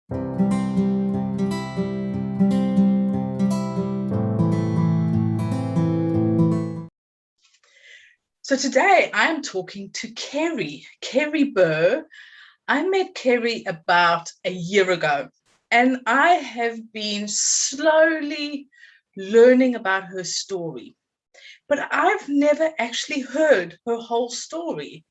So today I'm talking to Kerry Burr. I met Kerry about a year ago, and I have been slowly learning about her story, but I've never actually heard her whole story.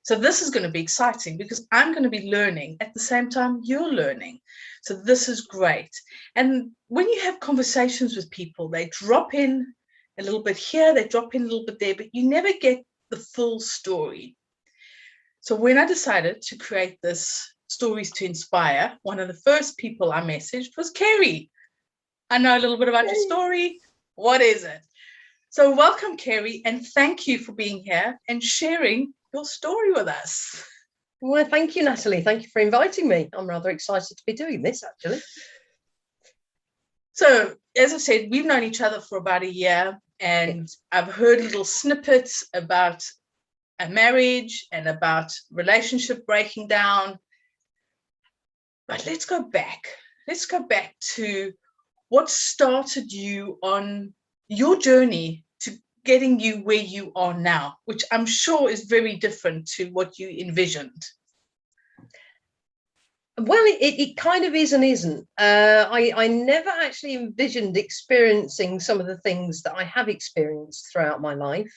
So this is going to be exciting because I'm going to be learning at the same time you're learning. So this is great. And when you have conversations with people, they drop in a little bit here, they drop in a little bit there, but you never get the full story. So when I decided to create this Stories to Inspire, one of the first people I messaged was Kerry. I know a little bit about your story. What is it? So welcome, Kerry, and thank you for being here and sharing your story with us. Well, thank you, Natalie. Thank you for inviting me. I'm rather excited to be doing this, actually. So, as I said, we've known each other for about a year, and I've heard little snippets about a marriage and about relationship breaking down. But let's go back. Let's go back to what started you on your journey to getting you where you are now, which I'm sure is very different to what you envisioned. Well, it kind of is and isn't. I never actually envisioned experiencing some of the things that I have experienced throughout my life.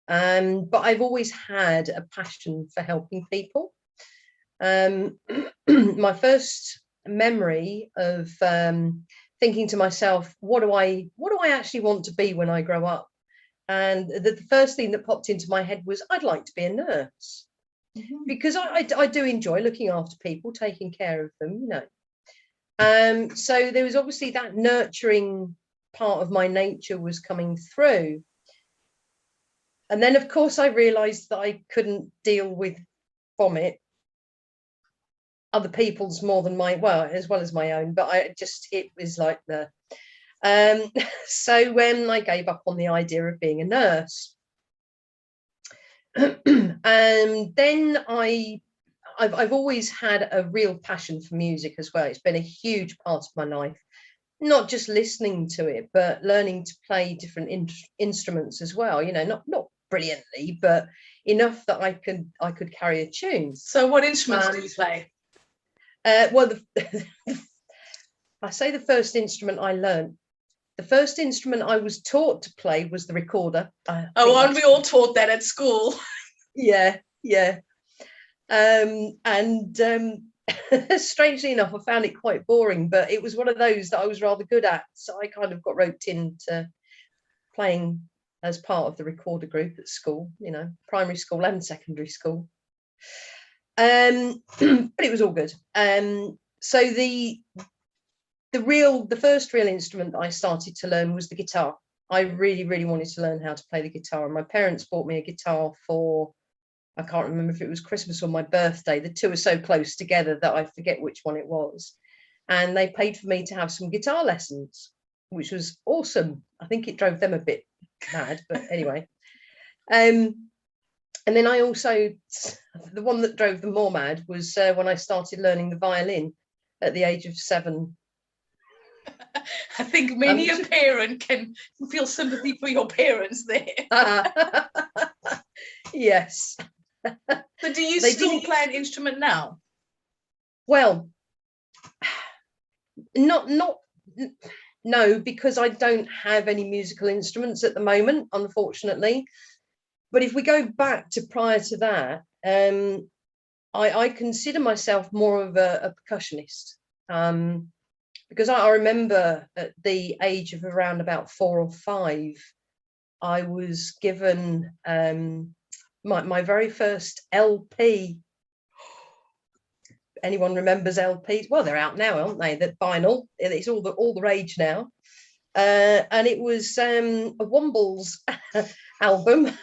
But I've always had a passion for helping people. My first memory of thinking to myself, what do I actually want to be when I grow up? And the first thing that popped into my head was I'd like to be a nurse. Because I do enjoy looking after people, taking care of them, you know. So there was obviously that nurturing part of my nature was coming through. And then, of course, I realised that I couldn't deal with vomit, other people's more than my, well, as well as my own, but it was like the, so when I gave up on the idea of being a nurse. And then I've always had a real passion for music as well. It's been a huge part of my life, not just listening to it, but learning to play different instruments as well. You know, not brilliantly, but enough that I could carry a tune. So, what instruments do you play? Well, I say the first instrument I learned. The first instrument I was taught to play was the recorder. Aren't we all taught that at school? Yeah. And strangely enough, I found it quite boring, but it was one of those that I was rather good at. So I kind of got roped into playing as part of the recorder group at school, you know, primary school and secondary school. But it was all good. So the first real instrument that I started to learn was the guitar. I really, really wanted to learn how to play the guitar. And my parents bought me a guitar for, I can't remember if it was Christmas or my birthday. The two are so close together that I forget which one it was. And they paid for me to have some guitar lessons, which was awesome. I think it drove them a bit mad, but anyway. And then I also, the one that drove them more mad was when I started learning the violin at the age of 7. I think many a parent can feel sympathy for your parents there. Yes. But do you still play an instrument now? Well, no, because I don't have any musical instruments at the moment, unfortunately. But if we go back to prior to that, I consider myself more of a percussionist. Because I remember at the age of around about 4 or 5, I was given my very first LP. Anyone remembers LPs? Well, they're out now, aren't they? That vinyl, it's all the rage now. And it was a Wombles album.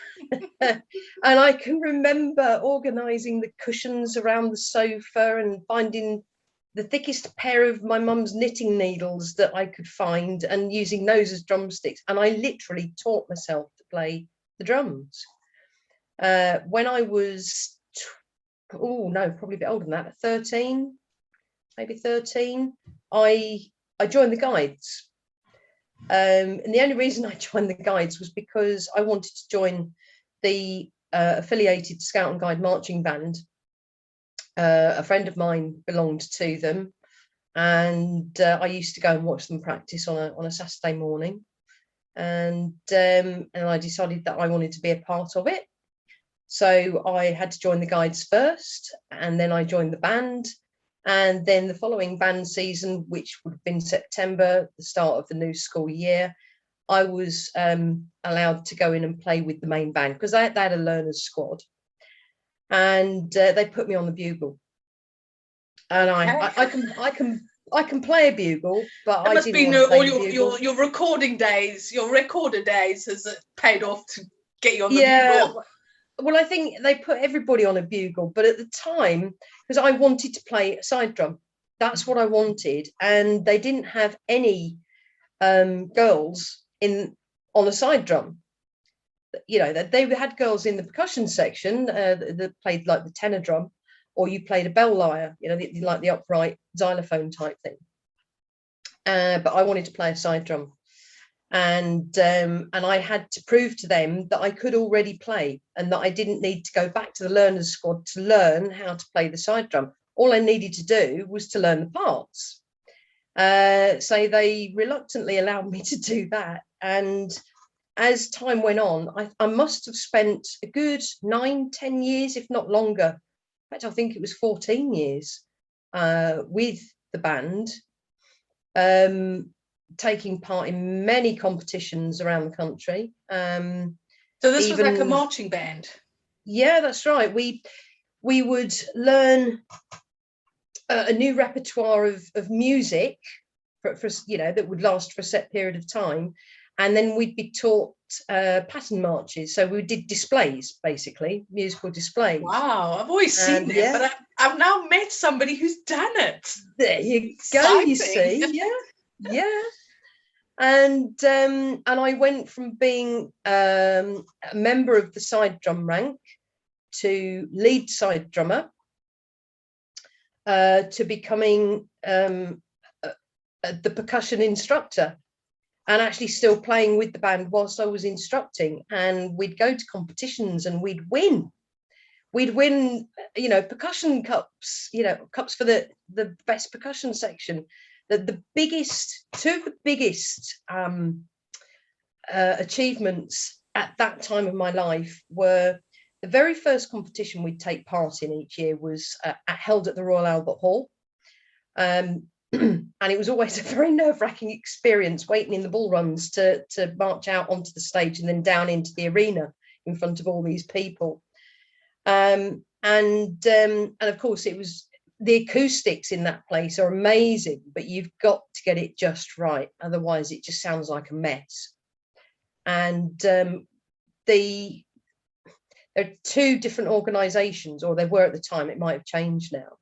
And I can remember organising the cushions around the sofa and finding the thickest pair of my mum's knitting needles that I could find and using those as drumsticks. And I literally taught myself to play the drums. When I was, probably a bit older than that, 13, maybe 13, I joined the Guides. And the only reason I joined the Guides was because I wanted to join the affiliated Scout and Guide marching band. A friend of mine belonged to them, and I used to go and watch them practice on a Saturday morning. And I decided that I wanted to be a part of it. So I had to join the Guides first, and then I joined the band. And then the following band season, which would have been September, the start of the new school year, I was allowed to go in and play with the main band, because they had a learners squad. And they put me on the bugle. And I can play a bugle, but That I must didn't be want to play all the bugle. your recording days, your recorder days has paid off to get you on the bugle. Well, I think they put everybody on a bugle, but at the time, because I wanted to play a side drum, that's what I wanted, and they didn't have any girls on a side drum. You know, that they had girls in the percussion section that played like the tenor drum, or you played a bell lyre, you know, like the upright xylophone type thing. But I wanted to play a side drum. And I had to prove to them that I could already play, and that I didn't need to go back to the learners squad to learn how to play the side drum. All I needed to do was to learn the parts. So they reluctantly allowed me to do that. And as time went on, I must have spent a good 9-10 years, if not longer. In fact, I think it was 14 years with the band. Taking part in many competitions around the country. So this was like a marching band? Yeah, that's right. We would learn a new repertoire of music for you know, that would last for a set period of time, and then we'd be taught pattern marches. So we did displays, basically musical displays. Wow, I've always seen them, but I've now met somebody who's done it. There you go. You see, yeah. And I went from being a member of the side drum rank to lead side drummer, to becoming the percussion instructor, and actually still playing with the band whilst I was instructing. And we'd go to competitions and we'd win, you know, percussion cups, you know, cups for the best percussion section. Two of the biggest achievements at that time of my life were the very first competition we'd take part in each year was held at the Royal Albert Hall. And it was always a very nerve-wracking experience waiting in the bull runs to march out onto the stage and then down into the arena in front of all these people. And of course, it was, the acoustics in that place are amazing, but you've got to get it just right. Otherwise, it just sounds like a mess. And there are two different organisations, or there were at the time, it might have changed now.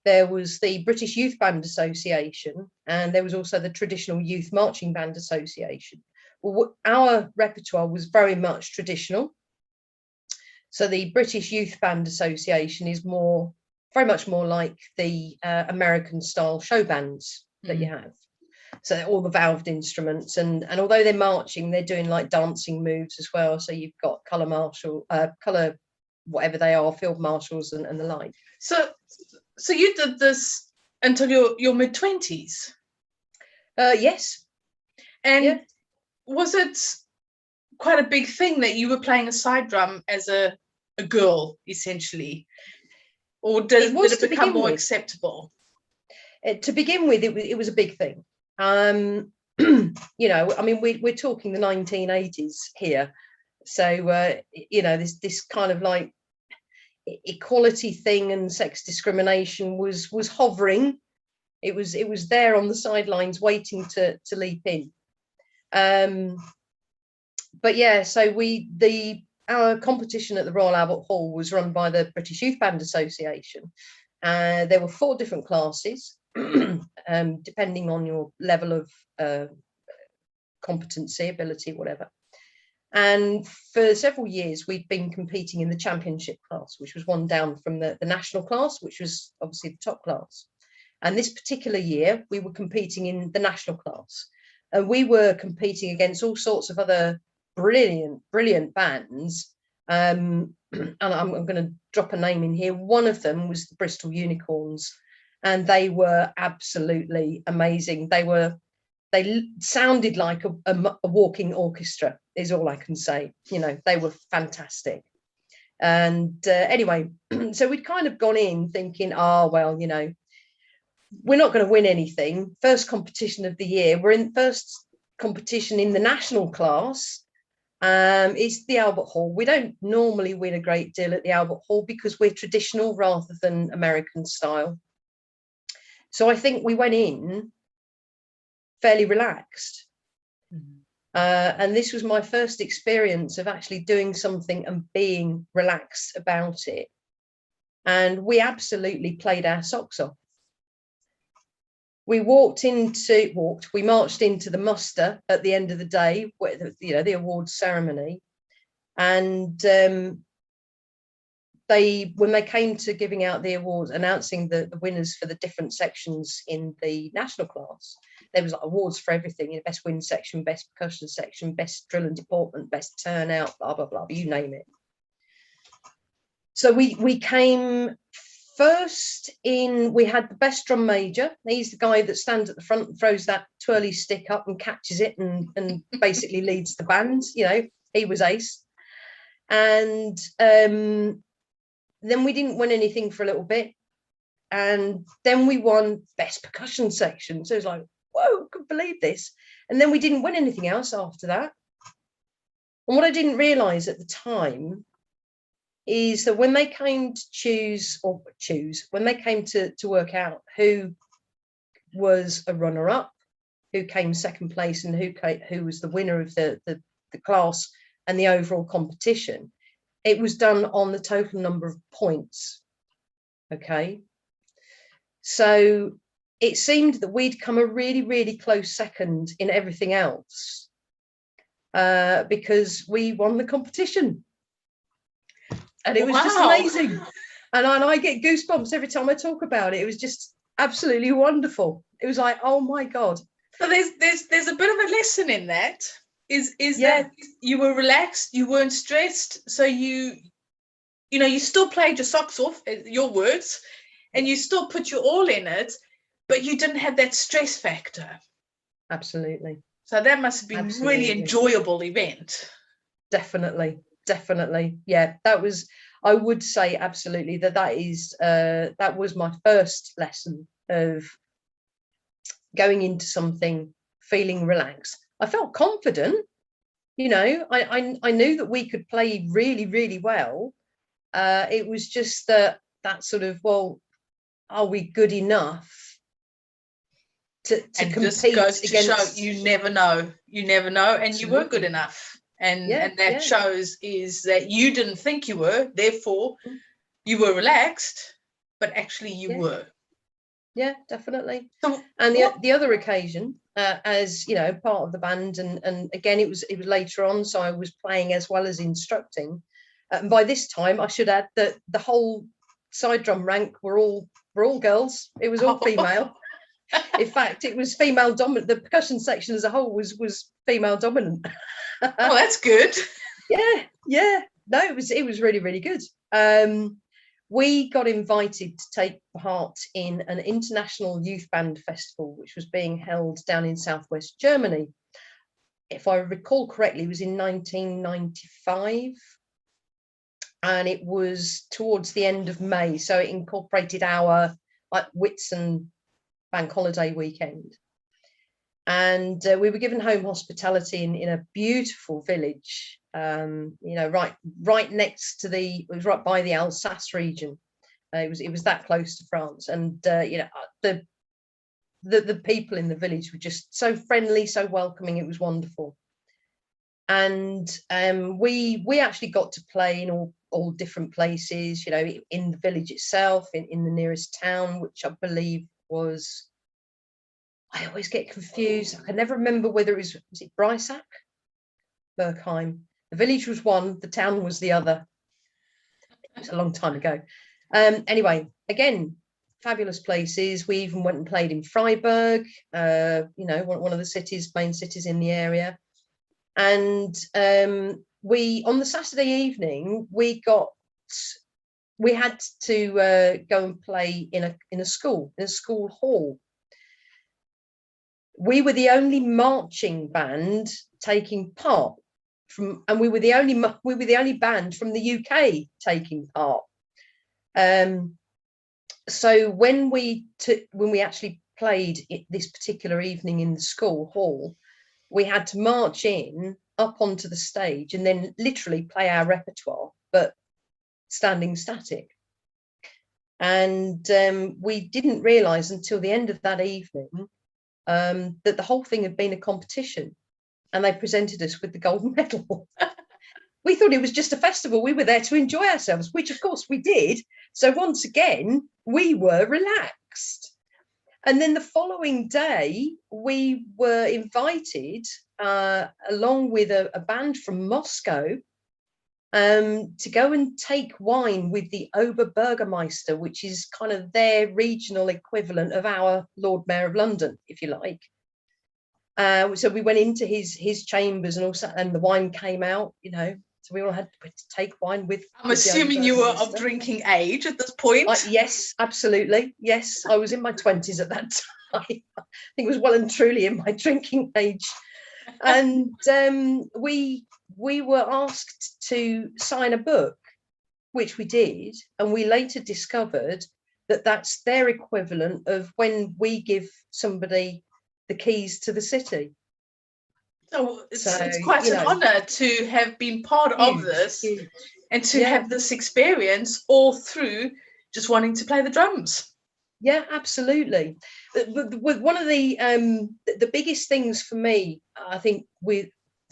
There was the British Youth Band Association, and there was also the Traditional Youth Marching Band Association. Well, our repertoire was very much traditional. So the British Youth Band Association is very much more like the American style show bands that you have. So all the valved instruments, and although they're marching, they're doing like dancing moves as well. So you've got colour whatever they are, field marshals and the like. So you did this until your mid-20s? Yes. And was it quite a big thing that you were playing a side drum as a girl, essentially? Or did it become more acceptable? To begin with, it was a big thing. You know, I mean, we're talking the 1980s here. So, you know, this kind of like equality thing and sex discrimination was hovering. It was there on the sidelines waiting to leap in. But yeah, so our competition at the Royal Albert Hall was run by the British Youth Band Association. There were 4 different classes, depending on your level of competency, ability, whatever. And for several years, we'd been competing in the championship class, which was one down from the national class, which was obviously the top class. And this particular year, we were competing in the national class. And we were competing against all sorts of other brilliant bands. And I'm going to drop a name in here. One of them was the Bristol Unicorns, and they were absolutely amazing. They sounded like a walking orchestra, is all I can say. You know, they were fantastic. And anyway, so we'd kind of gone in thinking, oh, well, you know, we're not going to win anything. First competition of the year. We're in first competition in the national class. It's the Albert Hall. We don't normally win a great deal at the Albert Hall because we're traditional rather than American style. So I think we went in fairly relaxed. And this was my first experience of actually doing something and being relaxed about it. And we absolutely played our socks off. We marched into the muster at the end of the day, you know, the awards ceremony. And when they came to giving out the awards, announcing the winners for the different sections in the national class, there was like awards for everything, you know, best wind section, best percussion section, best drill and deportment, best turnout, blah, blah, blah, you name it. So we came first in. We had the best drum major. He's the guy that stands at the front and throws that twirly stick up and catches it and basically leads the band. You know, he was ace. And then we didn't win anything for a little bit. And then we won best percussion section. So it was like, whoa, I couldn't believe this. And then we didn't win anything else after that. And what I didn't realise at the time is that when they came to when they came to work out who was a runner-up, who came second place, and who was the winner of the class and the overall competition, it was done on the total number of points. Okay. So it seemed that we'd come a really, really close second in everything else because we won the competition. And it was just amazing. And I get goosebumps every time I talk about it. It was just absolutely wonderful. It was like, oh my God. So there's a bit of a lesson in that. Is that you were relaxed, you weren't stressed, so you still played your socks off, your words, and you still put your all in it, but you didn't have that stress factor. Absolutely. So that must have been a really enjoyable event. Definitely. Yeah, that was, I would say absolutely that was my first lesson of going into something feeling relaxed. I felt confident, you know, I knew that we could play really, really well. It was just that sort of, well, are we good enough to compete? Just goes to show you never know, and absolutely. You were good enough. And that shows is that you didn't think you were, therefore you were relaxed, but actually you were. Yeah, definitely. So, and the other occasion, as you know, part of the band, and again it was later on, so I was playing as well as instructing. And by this time, I should add that the whole side drum rank were all girls. It was all female. In fact, it was female dominant. The percussion section as a whole was female dominant. Oh, that's good. Yeah. No, it was really, really good. We got invited to take part in an international youth band festival, which was being held down in southwest Germany. If I recall correctly, it was in 1995. And it was towards the end of May. So it incorporated our Whitsun bank holiday weekend. And we were given home hospitality in a beautiful village, you know, right next to it was right by the Alsace region. It was that close to France, and you know, the people in the village were just so friendly, so welcoming. It was wonderful, and we actually got to play in all different places. You know, in the village itself, in the nearest town, which I believe was. I always get confused. I can never remember whether it was it Breisack? Berkheim. The village was one, the town was the other. It was a long time ago. Anyway, again, fabulous places. We even went and played in Freiburg, one of the main cities in the area. And we, on the Saturday evening, we had to go and play in a school hall. We were the only marching band taking part and we were the only band from the UK taking part. So when we actually played this particular evening in the school hall, we had to march in up onto the stage and then literally play our repertoire, but standing static. And we didn't realise until the end of that evening that the whole thing had been a competition, and they presented us with the gold medal. We thought it was just a festival. We were there to enjoy ourselves, which of course we did. So once again, we were relaxed. And then the following day, we were invited, along with a band from Moscow, to go and take wine with the Oberbürgermeister, which is kind of their regional equivalent of our Lord Mayor of London, if you like. So we went into his chambers, and the wine came out, so we all had to take wine with. I'm assuming you were of drinking age at this point. Yes, absolutely. Yes, I was in my 20s at that time. I think it was well and truly in my drinking age. And we were asked to sign a book, which we did. And we later discovered that that's their equivalent of when we give somebody the keys to the city. So it's quite an honour to have been part of this, and to have this experience all through just wanting to play the drums. Yeah, absolutely. With one of the biggest things for me, I think,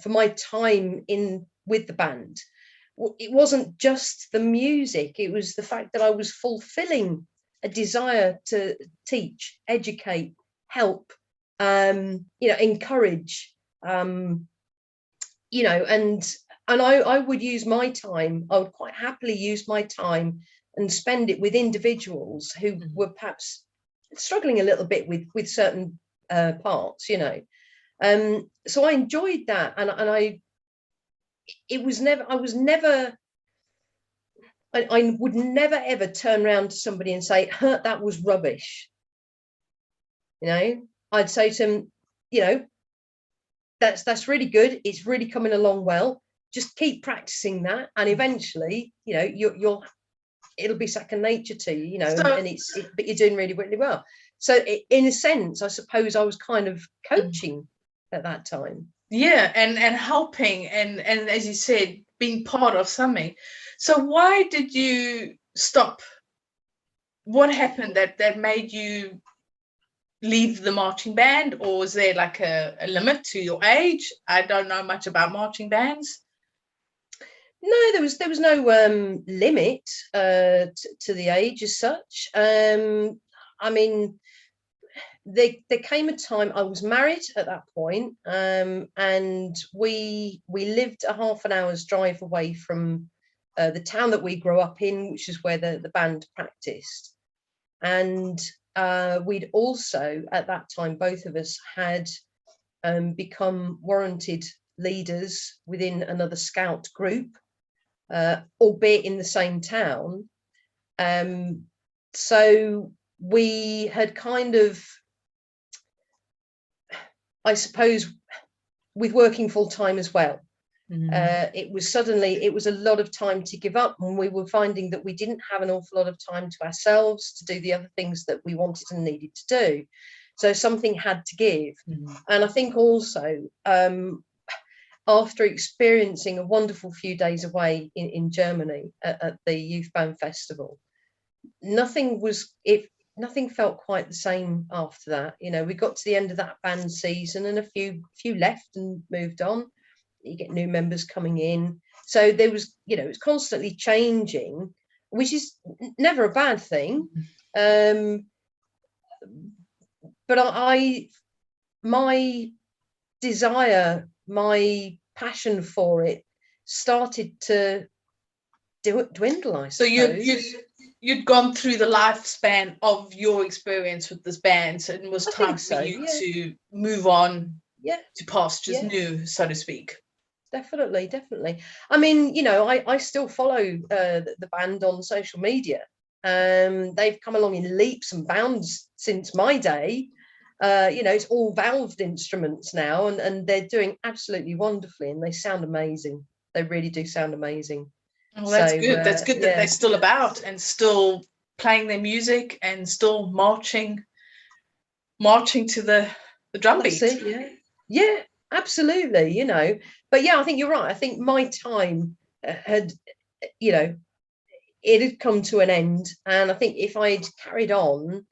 for my time with the band, it wasn't just the music. It was the fact that I was fulfilling a desire to teach, educate, help, encourage. And I would use my time. I would quite happily use my time and spend it with individuals who were perhaps struggling a little bit with certain parts, So I enjoyed that, and I would never ever turn around to somebody and say, that was rubbish. I'd say to them, that's really good. It's really coming along well. Just keep practicing that, and eventually, it'll be second nature to you, but you're doing really, really well. So in a sense, I suppose I was kind of coaching at that time. Yeah, and helping, and as you said, being part of something. So why did you stop? What happened that made you leave the marching band, or was there like a limit to your age? I don't know much about marching bands. No, there was no limit to the age as such. I mean, there came a time, I was married at that point, and we lived a half an hour's drive away from the town that we grew up in, which is where the band practiced. And we'd also, at that time, both of us had become warranted leaders within another scout group, albeit in the same town. So we had kind of, I suppose, with working full time as well, it was a lot of time to give up, and we were finding that we didn't have an awful lot of time to ourselves to do the other things that we wanted and needed to do. So something had to give. And I think also, after experiencing a wonderful few days away in Germany at the Youth Band Festival, nothing felt quite the same after that. We got to the end of that band season, and a few left and moved on. You get new members coming in, so there was, it's constantly changing, which is never a bad thing. But my desire, my passion for it started to dwindle, I suppose. So you'd gone through the lifespan of your experience with this band, so it was time for you to move on to pastures new, so to speak. Definitely. I mean, I still follow the band on social media. They've come along in leaps and bounds since my day. It's all valved instruments now, and they're doing absolutely wonderfully, and they sound amazing. They really do sound amazing. Well, that's good. That's good that they're still about and still playing their music and still marching to the drum beat. That's it, yeah, absolutely. But I think you're right. I think my time had, it had come to an end, and I think if I'd carried on,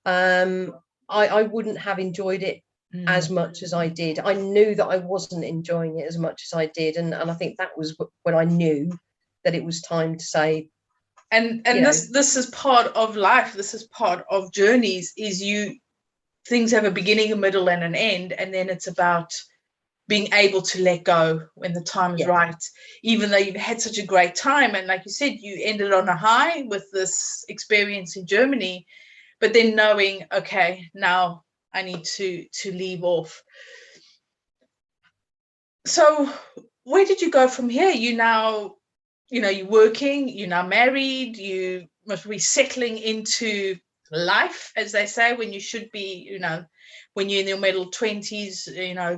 I wouldn't have enjoyed it as much as I did. I knew that I wasn't enjoying it as much as I did, and I think that was when I knew that it was time to say. And this is part of life. This is part of journeys. Things have a beginning, a middle, and an end, and then it's about being able to let go when the time is right. Even though you've had such a great time, and like you said, you ended on a high with this experience in Germany, but then knowing, okay, now I need to leave off. So where did you go from here? You're working, you're now married, you must be settling into life, as they say, when you should be, when you're in your middle 20s,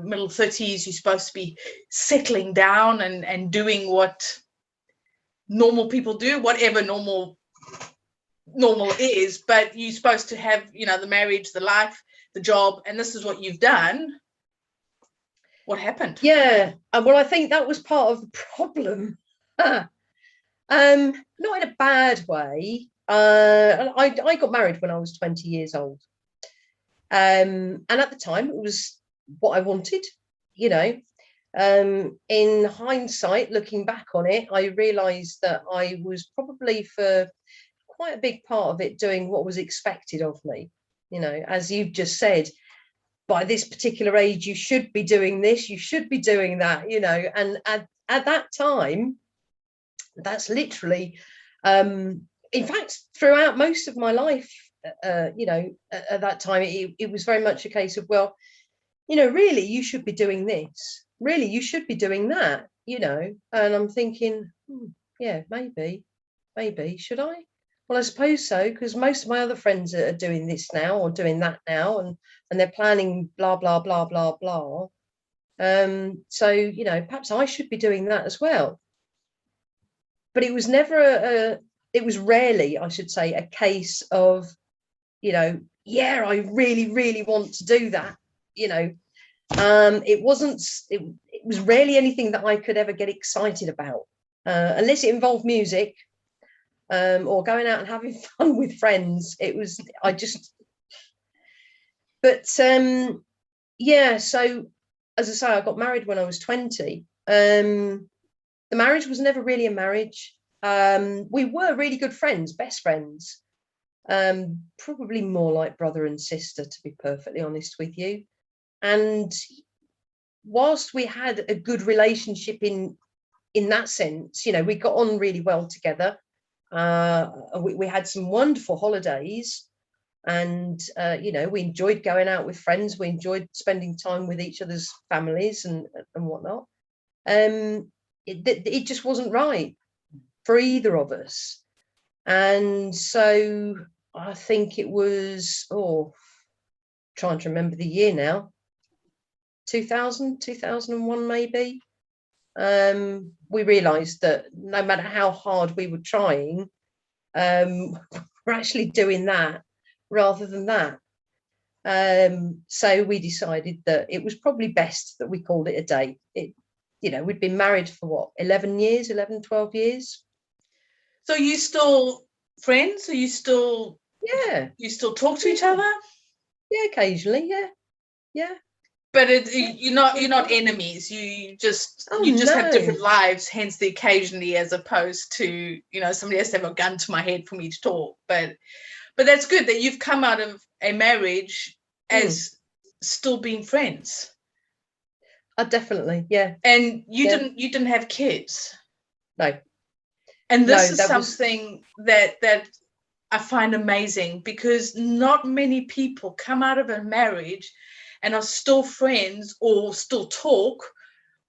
middle 30s, you're supposed to be settling down and doing what normal people do, whatever normal is, but you're supposed to have, the marriage, the life, the job, and this is what you've done. What happened? Yeah, well, I think that was part of the problem. Not in a bad way. I got married when I was 20 years old. And at the time, it was what I wanted, In hindsight, looking back on it, I realised that I was probably, for quite a big part of it, doing what was expected of me. As you've just said, by this particular age, you should be doing this, you should be doing that, and at that time, that's literally, in fact, throughout most of my life, at that time, it was very much a case of, well, really, you should be doing this. Really, you should be doing that, And I'm thinking, yeah, maybe, should I? Well, I suppose so, because most of my other friends are doing this now or doing that now, and they're planning blah, blah, blah, blah, blah. So, perhaps I should be doing that as well. But it was never it was rarely, I should say, a case of, yeah, I really, really want to do that. It was rarely anything that I could ever get excited about, unless it involved music, or going out and having fun with friends. But yeah, so as I say, I got married when I was 20. The marriage was never really a marriage. We were really good friends, best friends, probably more like brother and sister, to be perfectly honest with you. And whilst we had a good relationship in that sense, we got on really well together. We had some wonderful holidays, and we enjoyed going out with friends. We enjoyed spending time with each other's families and whatnot. It just wasn't right for either of us. And so I think it was, trying to remember the year now, 2001 maybe. We realised that no matter how hard we were trying, we're actually doing that rather than that. So we decided that it was probably best that we called it a day. We'd been married for 11 years, 11, 12 years. So you still friends? Are you still, you still talk to each other? Yeah, occasionally, yeah. But you're not enemies. You just have different lives. Hence the occasionally, as opposed to somebody has to have a gun to my head for me to talk. But that's good that you've come out of a marriage as still being friends. Definitely, yeah. And you didn't have kids. No. And this is something that I find amazing, because not many people come out of a marriage and are still friends or still talk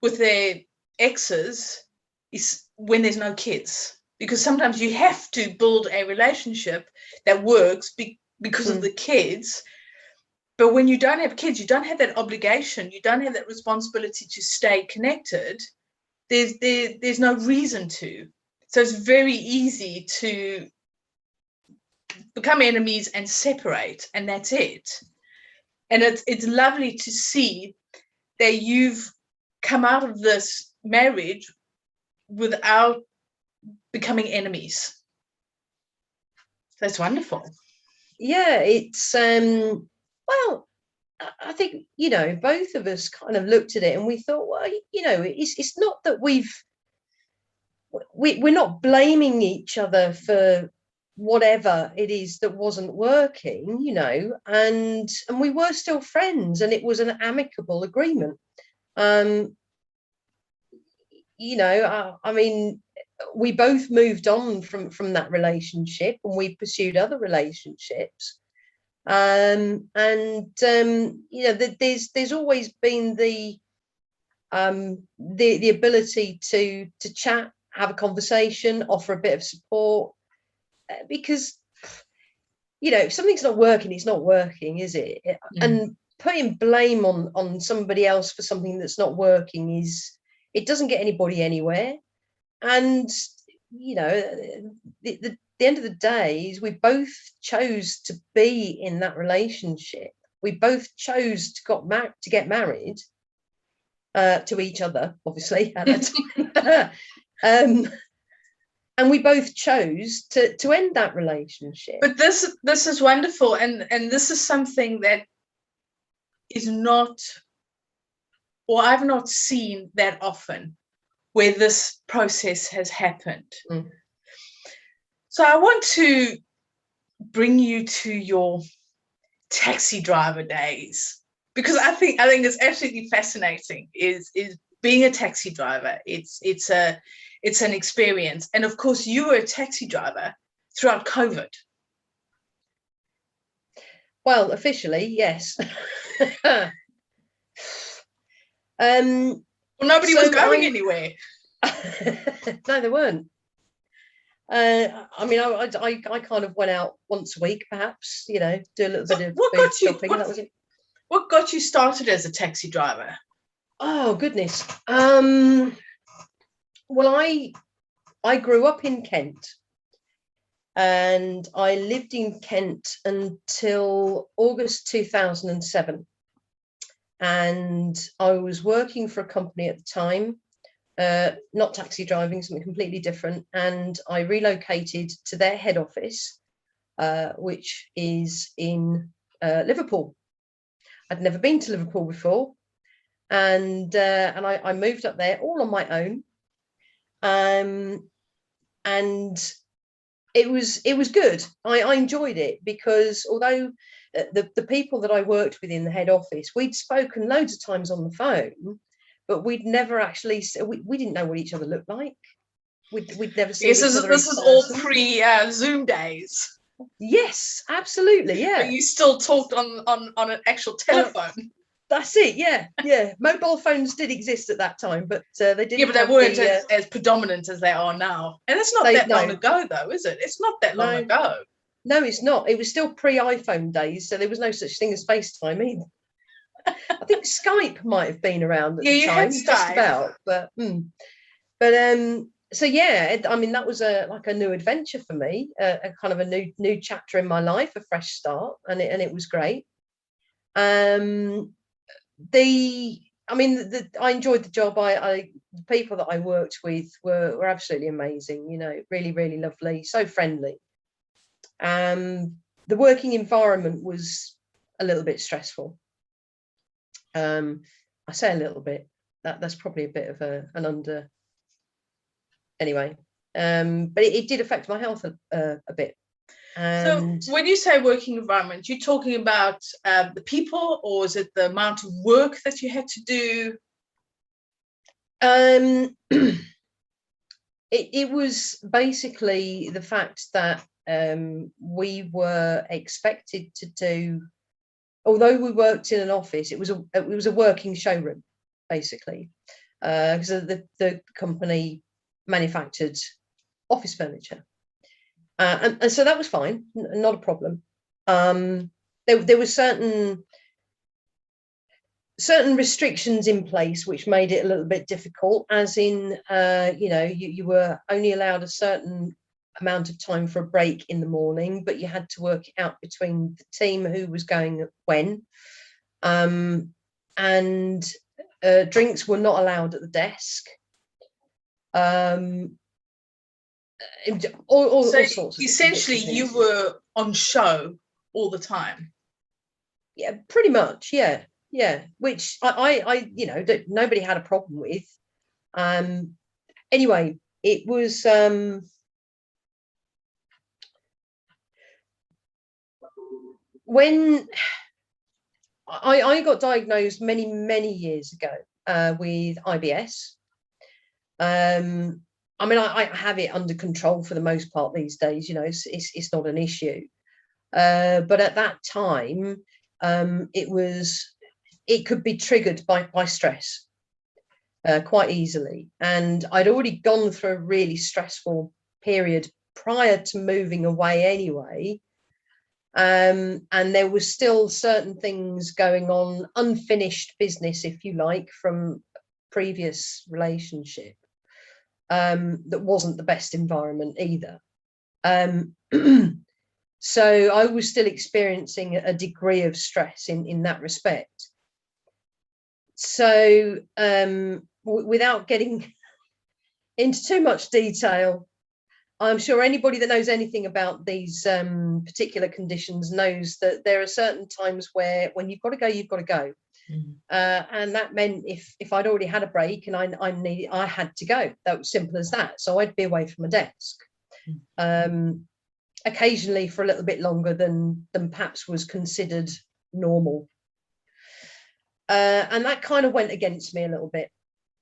with their exes is when there's no kids. Because sometimes you have to build a relationship that works because of the kids. But when you don't have kids, you don't have that obligation, you don't have that responsibility to stay connected. There's no reason to. So it's very easy to become enemies and separate, and that's it. And it's lovely to see that you've come out of this marriage without becoming enemies. That's wonderful. Yeah, it's well, I think, you know, both of us kind of looked at it and we thought, well, you know, it's not that we're not blaming each other for whatever it is that wasn't working, you know, and we were still friends, and it was an amicable agreement. You know, I mean, we both moved on from that relationship, and we pursued other relationships. And you know, there's always been the ability to chat, have a conversation, offer a bit of support, because, you know, if something's not working, it's not working, is it? And putting blame on somebody else for something that's not working it doesn't get anybody anywhere. And, you know, the end of the day is we both chose to be in that relationship. We both chose to get married to each other, obviously, at that time. And we both chose to end that relationship. But this is wonderful, and this is something that is not, or I've not seen that often, where this process has happened. So I want to bring you to your taxi driver days, because I think it's absolutely fascinating. Is being a taxi driver? It's an experience, and of course, you were a taxi driver throughout COVID. Well, officially, yes. Well, nobody was going anywhere. No, they weren't. I mean, I kind of went out once a week, perhaps, you know, do a little bit of food shopping. That was it. What got you started as a taxi driver? Oh, goodness. Well, I grew up in Kent, and I lived in Kent until August 2007. And I was working for a company at the time, not taxi driving, something completely different. And I relocated to their head office, which is in Liverpool. I'd never been to Liverpool before. And I moved up there all on my own. And it was good. I enjoyed it, because although the people that I worked with in the head office, we'd spoken loads of times on the phone, but we'd never actually, we didn't know what each other looked like. We'd never seen each other. This is all pre Zoom days. Yes, absolutely, yeah. But you still talked on an actual telephone. That's it, yeah. Mobile phones did exist at that time, but they didn't. Yeah, but they weren't as predominant as they are now. And it's not that long ago, though, is it? It's not that long ago. No, it's not. It was still pre-iPhone days, so there was no such thing as FaceTime either. I think Skype might have been around at the time, just about. But so yeah, I mean, that was like a new adventure for me, a kind of a new chapter in my life, a fresh start, and it was great. I enjoyed the job. The people that I worked with were absolutely amazing. You know, really, really lovely, so friendly. The working environment was a little bit stressful. I say a little bit. That's probably a bit of an under. Anyway, but it did affect my health a bit. So when you say working environment, you're talking about the people, or is it the amount of work that you had to do? It was basically the fact that we were expected to do, although we worked in an office, it was a working showroom, basically, because the company manufactured office furniture, and so that was fine, not a problem. There were certain restrictions in place which made it a little bit difficult, as in, you were only allowed a certain amount of time for a break in the morning, but you had to work it out between the team who was going when, and drinks were not allowed at the desk. All sorts of essentially you were on show all the time. Yeah, pretty much. Yeah, which I nobody had a problem with. Anyway, it was when I got diagnosed many years ago with IBS. I mean, I have it under control for the most part these days. It's not an issue. But at that time, it could be triggered by stress quite easily. And I'd already gone through a really stressful period prior to moving away anyway. And there was still certain things going on, unfinished business, if you like, from previous relationship, that wasn't the best environment either. So I was still experiencing a degree of stress in that respect. So without getting into too much detail, I'm sure anybody that knows anything about these particular conditions knows that there are certain times where when you've got to go, you've got to go. And that meant if I'd already had a break and I had to go, that was simple as that. So I'd be away from a desk. Occasionally for a little bit longer than perhaps was considered normal. And that kind of went against me a little bit.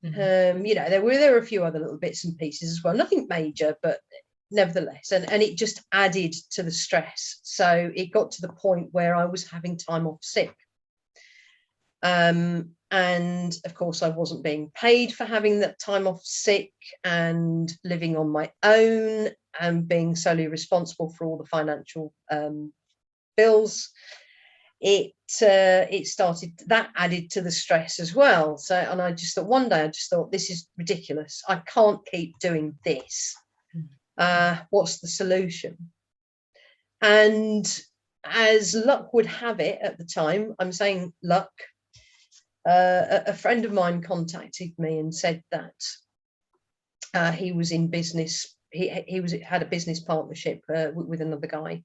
There were a few other little bits and pieces as well, nothing major, but nevertheless, and it just added to the stress. So it got to the point where I was having time off sick. And of course I wasn't being paid for having that time off sick, and living on my own and being solely responsible for all the financial bills. It started, that added to the stress as well. So, and I just thought one day, this is ridiculous. I can't keep doing this. What's the solution? And as luck would have it at the time, I'm saying luck, a friend of mine contacted me and said that he was in business. He had a business partnership with another guy,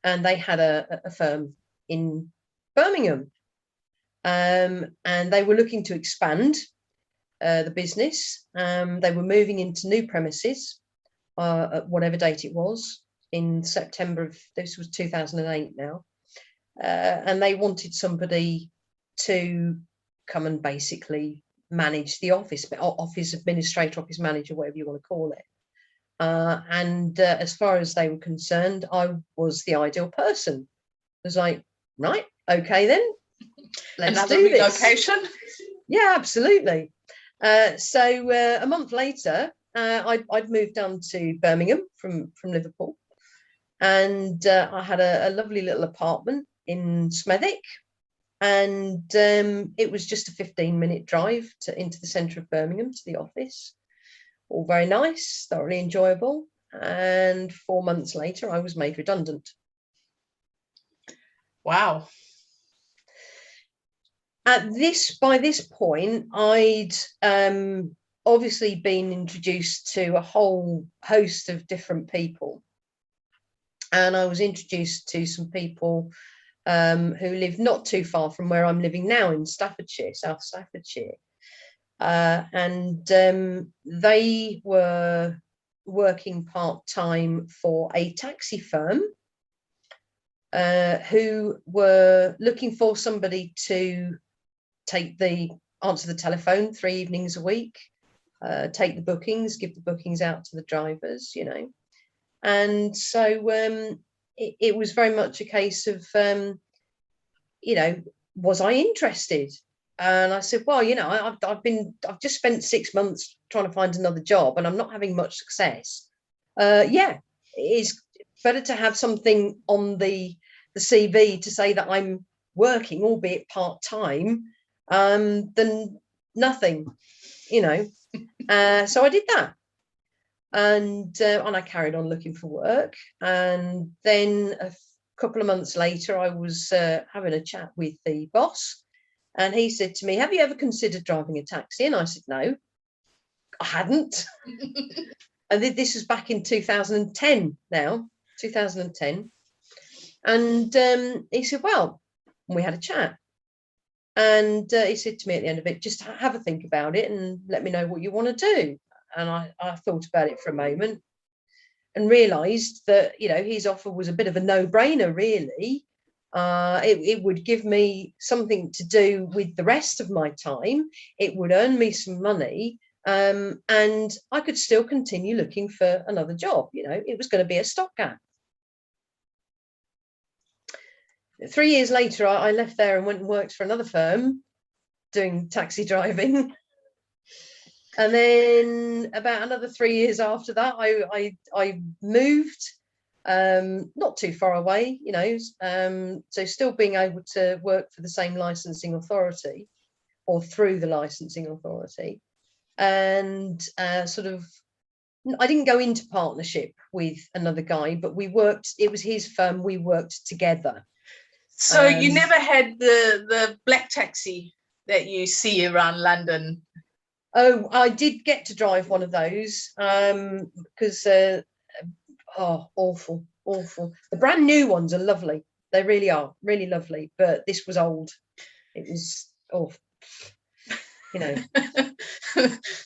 and they had a firm in Birmingham, and they were looking to expand the business. They were moving into new premises at whatever date it was, in September of, this was 2008 now, and they wanted somebody to come and basically manage the office administrator, office manager, whatever you want to call it. And as far as they were concerned, I was the ideal person. I was like, right, okay then, let's Another do this. relocation? Yeah, absolutely. So a month later, I'd moved down to Birmingham from Liverpool, and I had a lovely little apartment in Smethwick, and it was just a 15-minute drive into the centre of Birmingham to the office. All very nice, thoroughly enjoyable. And 4 months later, I was made redundant. Wow. By this point, I'd obviously been introduced to a whole host of different people. And I was introduced to some people who live not too far from where I'm living now in Staffordshire, South Staffordshire. And they were working part-time for a taxi firm who were looking for somebody to answer the telephone 3 evenings a week, take the bookings, give the bookings out to the drivers, And so it was very much a case of, was I interested? And I said, well, I've just spent 6 months trying to find another job and I'm not having much success. Yeah, it's better to have something on the CV to say that I'm working, albeit part-time, than nothing, So I did that. And I carried on looking for work. And then a couple of months later, I was having a chat with the boss. And he said to me, have you ever considered driving a taxi? And I said, no, I hadn't. And this was back in 2010 now, 2010. And he said, well, we had a chat. And he said to me at the end of it, just have a think about it and let me know what you want to do. And I thought about it for a moment and realised that, his offer was a bit of a no-brainer, really. It would give me something to do with the rest of my time. It would earn me some money, and I could still continue looking for another job. It was going to be a stopgap. 3 years later, I left there and went and worked for another firm doing taxi driving. And then about another 3 years after that, I moved, not too far away, so still being able to work for the same licensing authority or through the licensing authority. And I didn't go into partnership with another guy, but it was his firm, we worked together. So you never had the black taxi that you see around London? Oh, I did get to drive one of those because, awful. The brand new ones are lovely. They really are, really lovely. But this was old. It was awful,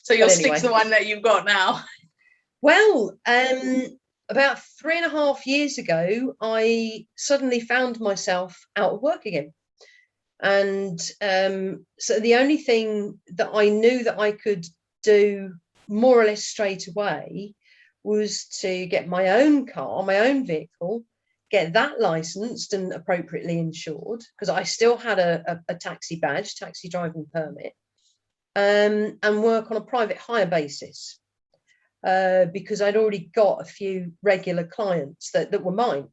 So you'll stick to the one that you've got now? Well, about 3.5 years ago, I suddenly found myself out of work again. And so the only thing that I knew that I could do more or less straight away was to get my own car, my own vehicle, get that licensed and appropriately insured, because I still had a taxi badge, taxi driving permit, and work on a private hire basis, because I'd already got a few regular clients that were mine.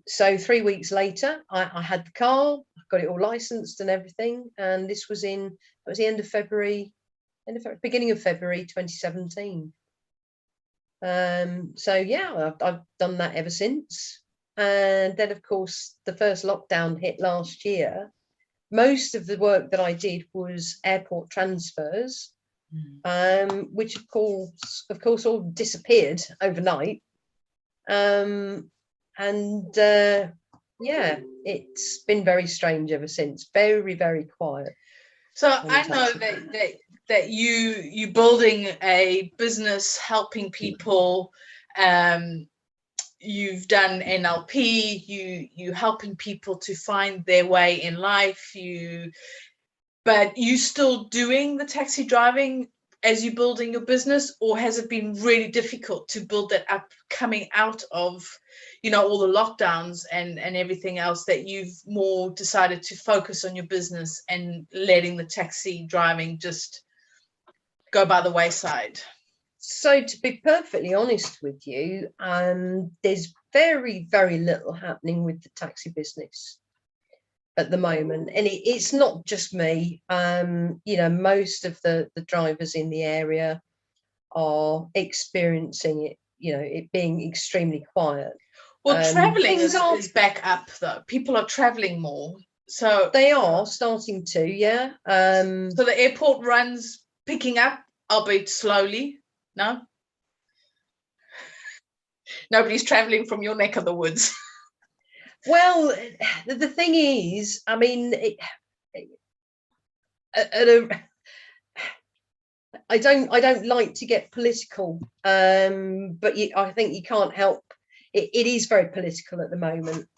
So 3 weeks later, I had the car, got it all licensed and everything, and this was the end of February, beginning of February 2017. So yeah, I've done that ever since. And then, of course, the first lockdown hit last year. Most of the work that I did was airport transfers, which of course all disappeared overnight. Yeah, it's been very strange ever since. Very, very quiet. So I know that you building a business, helping people. You've done NLP. You helping people to find their way in life. But you still doing the taxi driving as you're building your business, or has it been really difficult to build that up coming out of, all the lockdowns and everything else, that you've more decided to focus on your business and letting the taxi driving just go by the wayside? So to be perfectly honest with you, there's very, very little happening with the taxi business at the moment, and it's not just me. Most of the drivers in the area are experiencing it, it being extremely quiet. Well, traveling is back up, though. People are traveling more, so they are starting to, yeah. So the airport runs picking up, albeit slowly. No, nobody's traveling from your neck of the woods. Well, the thing is, I mean, I don't like to get political, but I think you can't help. It is very political at the moment.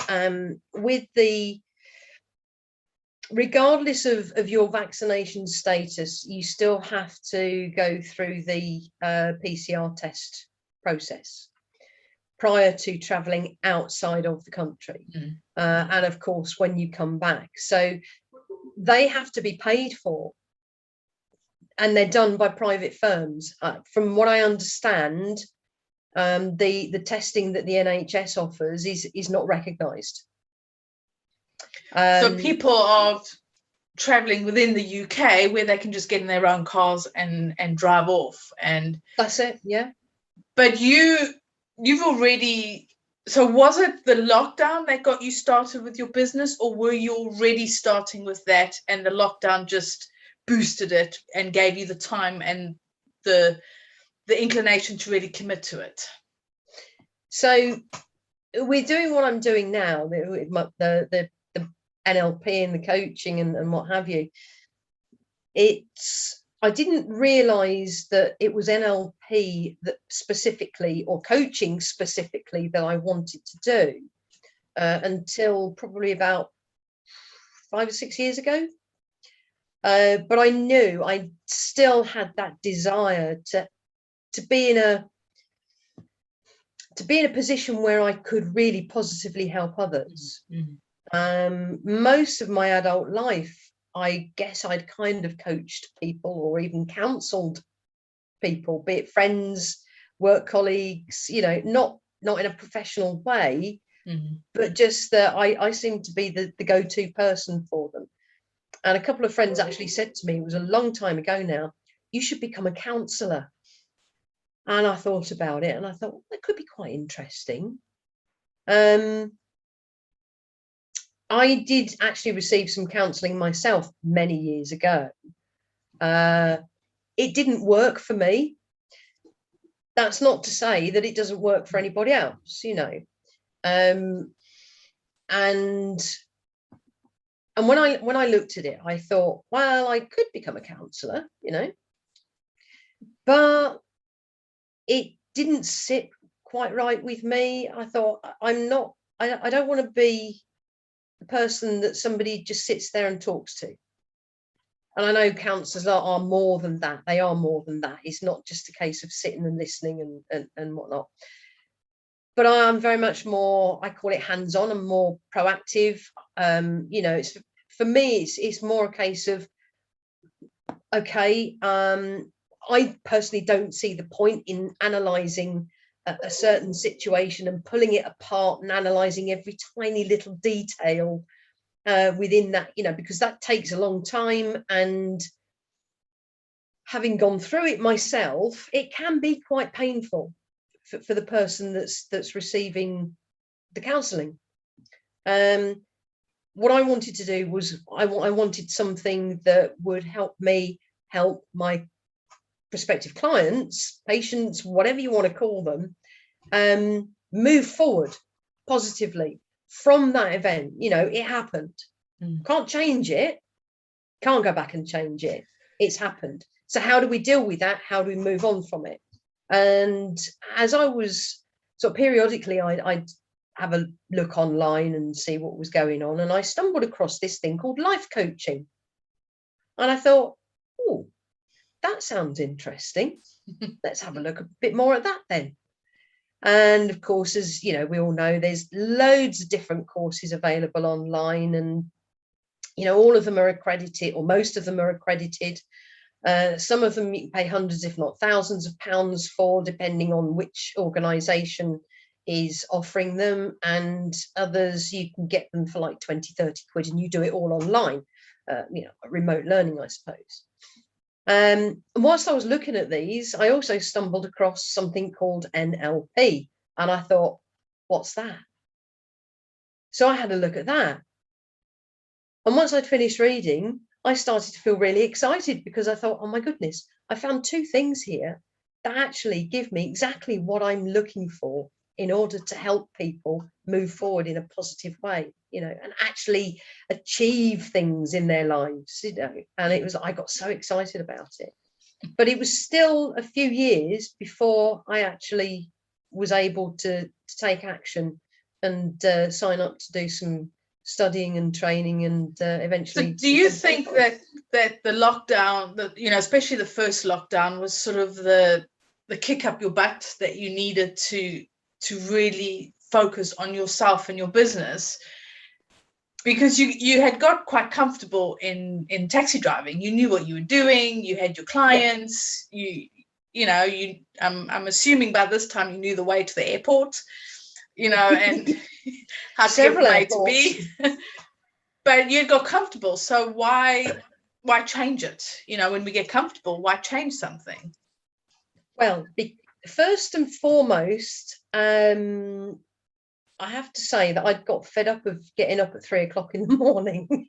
Regardless of your vaccination status, you still have to go through the PCR test process prior to traveling outside of the country. And of course, when you come back. So they have to be paid for, and they're done by private firms. From what I understand, the testing that the NHS offers is not recognised. So people are traveling within the UK where they can just get in their own cars and drive off, and that's it. Yeah. But you've already, so was it the lockdown that got you started with your business, or were you already starting with that and the lockdown just boosted it and gave you the time and the inclination to really commit to it? So we're doing what I'm doing now, the NLP and the coaching and what have you. I didn't realize that it was NLP that specifically, or coaching specifically, that I wanted to do until probably about 5 or 6 years ago. But I knew I still had that desire to be in a position where I could really positively help others. Most of my adult life, I guess I'd kind of coached people or even counselled people, be it friends, work colleagues, not in a professional way, but just that I seemed to be the go-to person for them. And a couple of friends actually said to me, it was a long time ago now, you should become a counsellor. And I thought about it and I thought, well, that could be quite interesting. I did actually receive some counselling myself many years ago. It didn't work for me. That's not to say that it doesn't work for anybody else, And when I looked at it, I thought, well, I could become a counsellor, but it didn't sit quite right with me. I thought, I don't want to be the person that somebody just sits there and talks to. And I know counsellors are more than that. They are more than that. It's not just a case of sitting and listening and whatnot. But I am very much more, I call it hands-on and more proactive. It's for me, it's more a case of, okay, I personally don't see the point in analysing a certain situation and pulling it apart and analysing every tiny little detail within that, because that takes a long time. And having gone through it myself, it can be quite painful for the person that's receiving the counselling. What I wanted to do was I wanted something that would help me help my prospective clients, patients, whatever you want to call them, move forward positively from that event. It happened. Can't change it. Can't go back and change it. It's happened. So how do we deal with that? How do we move on from it? And as I was periodically, I'd have a look online and see what was going on. And I stumbled across this thing called life coaching. And I thought, oh, that sounds interesting. Let's have a look a bit more at that then. And of course, as we all know, there's loads of different courses available online, and all of them are accredited, or most of them are accredited. Some of them you can pay hundreds, if not thousands of pounds for, depending on which organisation is offering them, and others you can get them for like 20-30 quid, and you do it all online. Remote learning, I suppose. And whilst I was looking at these, I also stumbled across something called NLP, and I thought, what's that? So I had a look at that. And once I'd finished reading, I started to feel really excited, because I thought, oh my goodness, I found two things here that actually give me exactly what I'm looking for in order to help people move forward in a positive way, and actually achieve things in their lives, and I got so excited about it. But it was still a few years before I actually was able to take action and sign up to do some studying and training, and eventually. So do you think that the lockdown, especially the first lockdown, was sort of the kick up your butt that you needed to really focus on yourself and your business, because you had got quite comfortable in taxi driving. You knew what you were doing. You had your clients. I'm assuming by this time you knew the way to the airport, and how to get from A to B. But you got comfortable. So why change it? When we get comfortable, why change something? Well, first and foremost, I have to say that I'd got fed up of getting up at 3 o'clock in the morning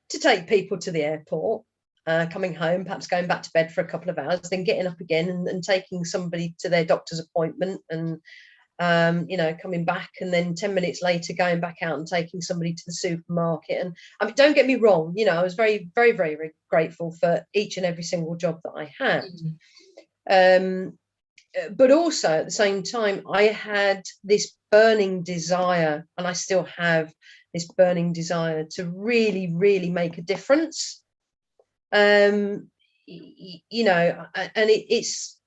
to take people to the airport, coming home, perhaps going back to bed for a couple of hours, then getting up again and taking somebody to their doctor's appointment, and coming back, and then 10 minutes later going back out and taking somebody to the supermarket. And I mean, don't get me wrong, I was very, very, very, very grateful for each and every single job that I had. But also at the same time, I had this burning desire, and I still have this burning desire to really, really make a difference. And it's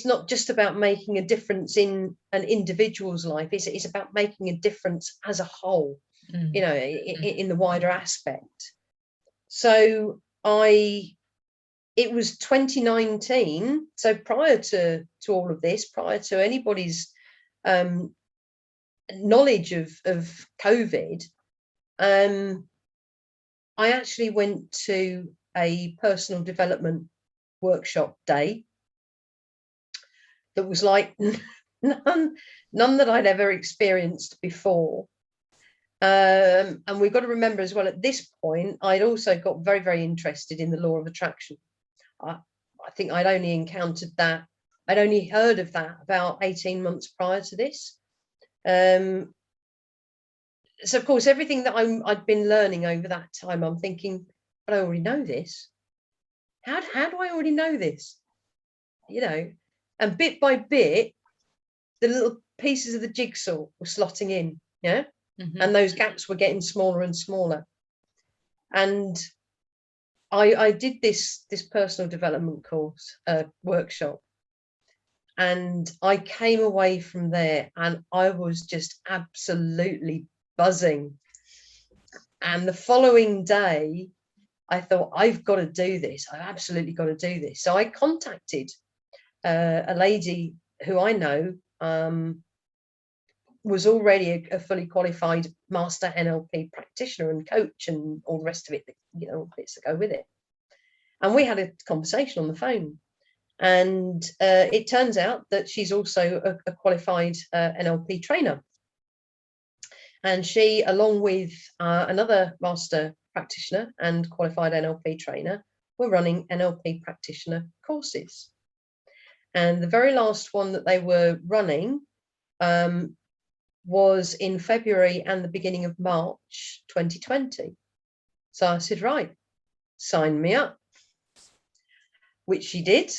not just about making a difference in an individual's life. It's about making a difference as a whole, in the wider aspect. So it was 2019. So prior to all of this, prior to anybody's knowledge of COVID, I actually went to a personal development workshop day that was like none that I'd ever experienced before. And we've got to remember as well, at this point, I'd also got very, very interested in the law of attraction. I think I'd only encountered that. I'd only heard of that about 18 months prior to this. So, of course, everything that I'd been learning over that time, I'm thinking, but I already know this. How do I already know this? And bit by bit, the little pieces of the jigsaw were slotting in, and those gaps were getting smaller and smaller. And I did this personal development course, workshop, and I came away from there and I was just absolutely buzzing. And the following day, I thought, I've got to do this. I've absolutely got to do this. So I contacted a lady who I know was already a fully qualified master NLP practitioner and coach and all the rest of it, bits that go with it. And we had a conversation on the phone. And it turns out that she's also a qualified NLP trainer. And she, along with another master practitioner and qualified NLP trainer, were running NLP practitioner courses. And the very last one that they were running was in February and the beginning of March 2020. So I said, right, sign me up, which she did,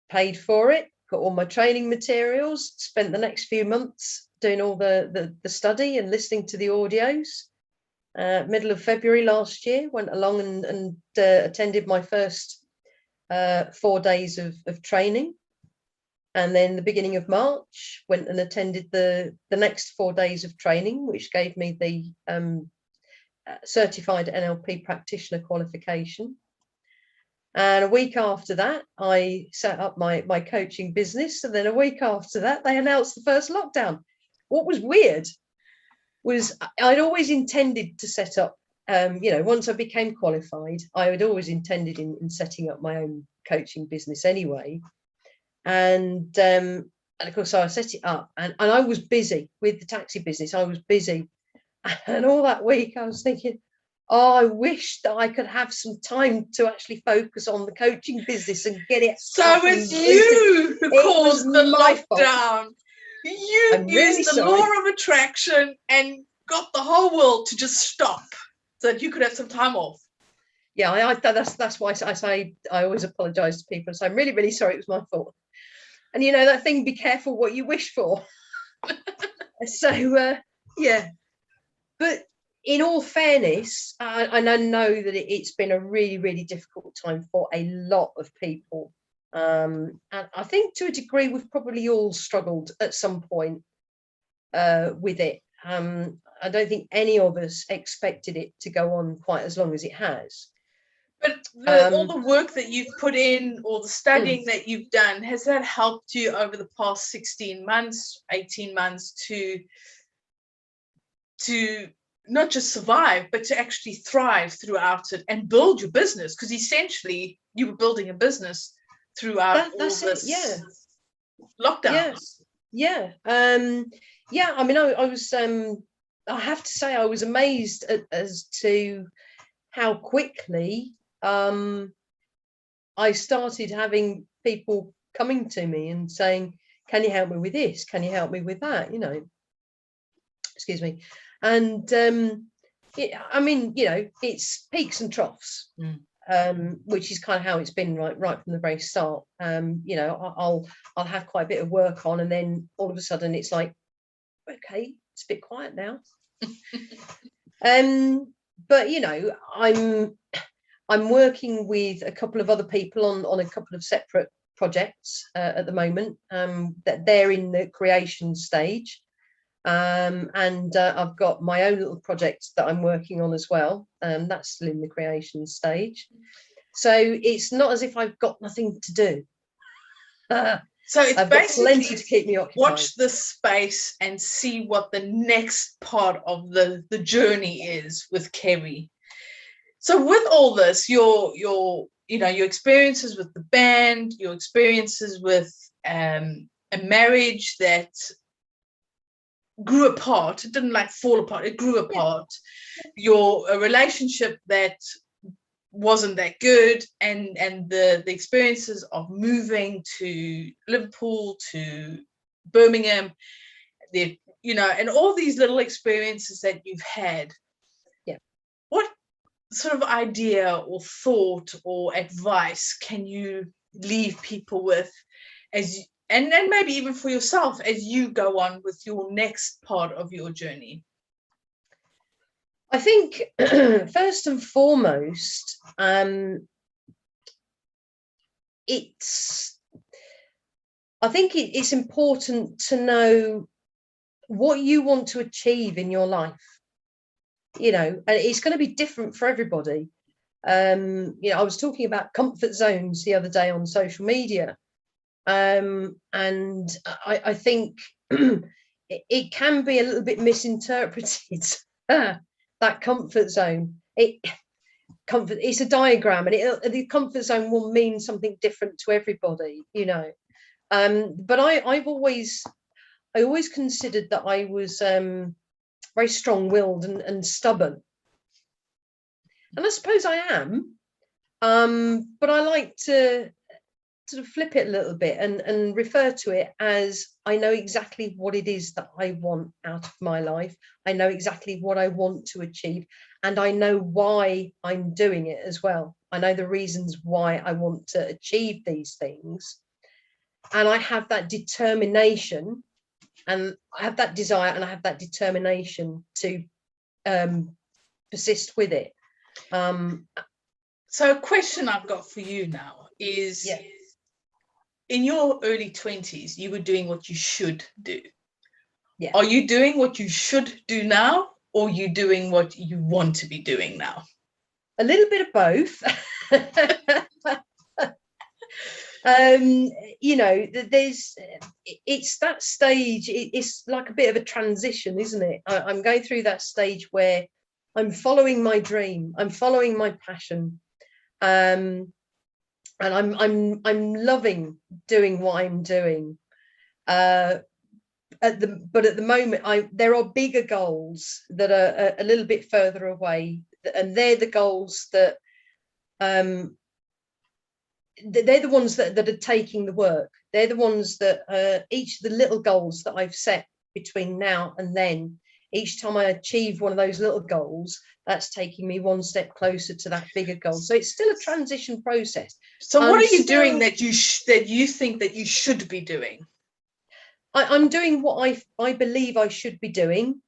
paid for it, got all my training materials, spent the next few months doing all the study and listening to the audios. Middle of February last year, went along and attended my first 4 days of training. And then the beginning of March, went and attended the next 4 days of training, which gave me the certified NLP practitioner qualification. And a week after that, I set up my coaching business. And then a week after that, they announced the first lockdown. What was weird was I'd always intended to set up, once I became qualified, I had always intended in setting up my own coaching business anyway. And of course, so I set it up, and I was busy with the taxi business. I was busy. And all that week I was thinking, oh, I wish that I could have some time to actually focus on the coaching business and get it. So it's you who caused the lockdown. You used the law of attraction and got the whole world to just stop so that you could have some time off. Yeah, that's why I say I always apologize to people and say I'm really, really sorry, it was my fault. And that thing, be careful what you wish for. So yeah, but in all fairness, and I know that it's been a really, really difficult time for a lot of people And I think to a degree we've probably all struggled at some point with it. I don't think any of us expected it to go on quite as long as it has. But all the work that you've put in, or the studying that you've done, has that helped you over the past 16 months, 18 months to not just survive, but to actually thrive throughout it and build your business? Because essentially you were building a business throughout all this lockdown. Yeah. I mean, I was, I have to say, I was amazed as to how quickly I started having people coming to me and saying, can you help me with this? Can you help me with that? Excuse me. And I mean, it's peaks and troughs, which is kind of how it's been right from the very start. I'll have quite a bit of work on, and then all of a sudden it's like, okay, it's a bit quiet now. But I'm working with a couple of other people on a couple of separate projects at the moment, that they're in the creation stage. And I've got my own little project that I'm working on as well. That's still in the creation stage. So it's not as if I've got nothing to do. So it's I've got plenty to keep me occupied. Watch this space and see what the next part of the journey is with Kerry. So with all this, your experiences with the band, your experiences with a marriage that grew apart, it didn't fall apart, it grew apart. A relationship that wasn't that good, and the experiences of moving to Liverpool, to Birmingham, and all these little experiences that you've had. Yeah. What sort of idea or thought or advice can you leave people with, and maybe even for yourself, as you go on with your next part of your journey? I think first and foremost, it's important to know what you want to achieve in your life. And it's going to be different for everybody. I was talking about comfort zones the other day on social media, and I think it can be a little bit misinterpreted. That comfort zone, it's a diagram, and the comfort zone will mean something different to everybody, but I always considered that I was very strong-willed and stubborn, and I suppose I am, but I like to sort of flip it a little bit and refer to it as, I know exactly what it is that I want out of my life. I know exactly what I want to achieve, and I know why I'm doing it as well. I know the reasons why I want to achieve these things, and I have that determination, and I have that desire, and I have that determination to persist with it. So a question I've got for you now is, in your early 20s, you were doing what you should do. Yeah. Are you doing what you should do now, or are you doing what you want to be doing now? A little bit of both. It's that stage. It's like a bit of a transition, isn't it? I'm going through that stage where I'm following my dream. I'm following my passion. And I'm loving doing what I'm doing. But at the moment, there are bigger goals that are a little bit further away, and they're the goals that they're the ones that are taking the work. They're the ones that each of the little goals that I've set between now and then, each time I achieve one of those little goals, that's taking me one step closer to that bigger goal. So it's still a transition process. So what are you doing that you think that you should be doing? I'm doing what I believe I should be doing,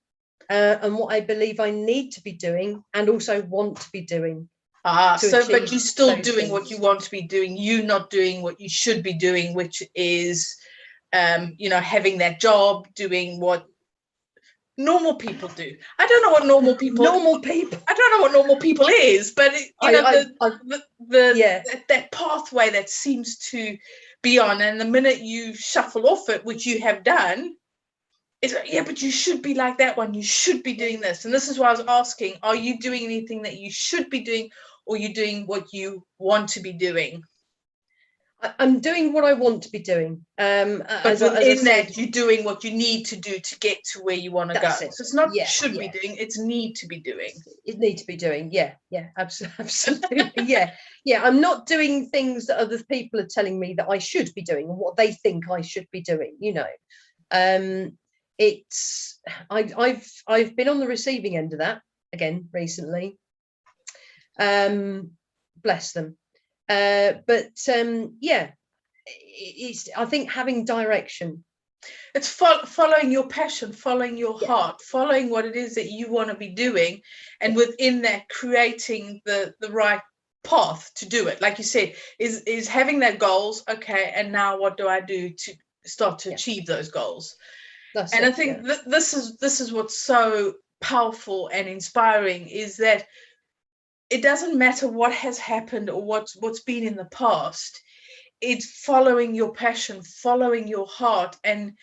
and what I believe I need to be doing, and also want to be doing. to So, but achieve you're still those doing what you things. want to be doing. You're not doing what you should be doing, which is, having that job, doing what normal people do. I don't know what normal people. Normal people. I don't know what normal people is, but Yeah, that pathway that seems to be on, and the minute you shuffle off it, which you have done, it's like, yeah, but you should be like that one. You should be doing this, and this is why I was asking: are you doing anything that you should be doing, or are you doing what you want to be doing? I'm doing what I want to be doing. But As I within said, that, you're doing what you need to do to get to where you want to go. that's it. So it's not Yeah, should be yeah. doing; it's need to be doing. It need to be doing. Yeah, yeah, absolutely. Yeah, yeah. I'm not doing things that other people are telling me that I should be doing and what they think I should be doing. It's I've been on the receiving end of that again recently. Bless them. But yeah, it's I think having direction. It's following your passion, following your Yeah. heart, following what it is that you want to be doing, and within that, creating the right path to do it. Like you said, is having that goals. Okay, and now what do I do to start to achieve those goals? That's And it, I think this is what's so powerful and inspiring, is that it doesn't matter what has happened or what's been in the past. It's following your passion, following your heart, and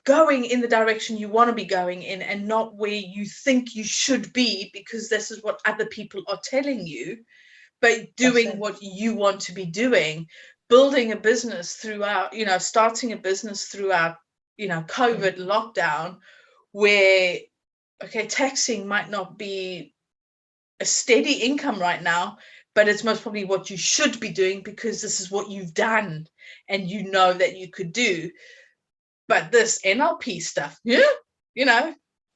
going in the direction you want to be going in, and not where you think you should be because this is what other people are telling you, but doing what you want to be doing. Building a business throughout, starting a business throughout, COVID lockdown, where, okay, taxing might not be a steady income right now, but it's most probably what you should be doing because this is what you've done and you know that you could do. But this NLP stuff,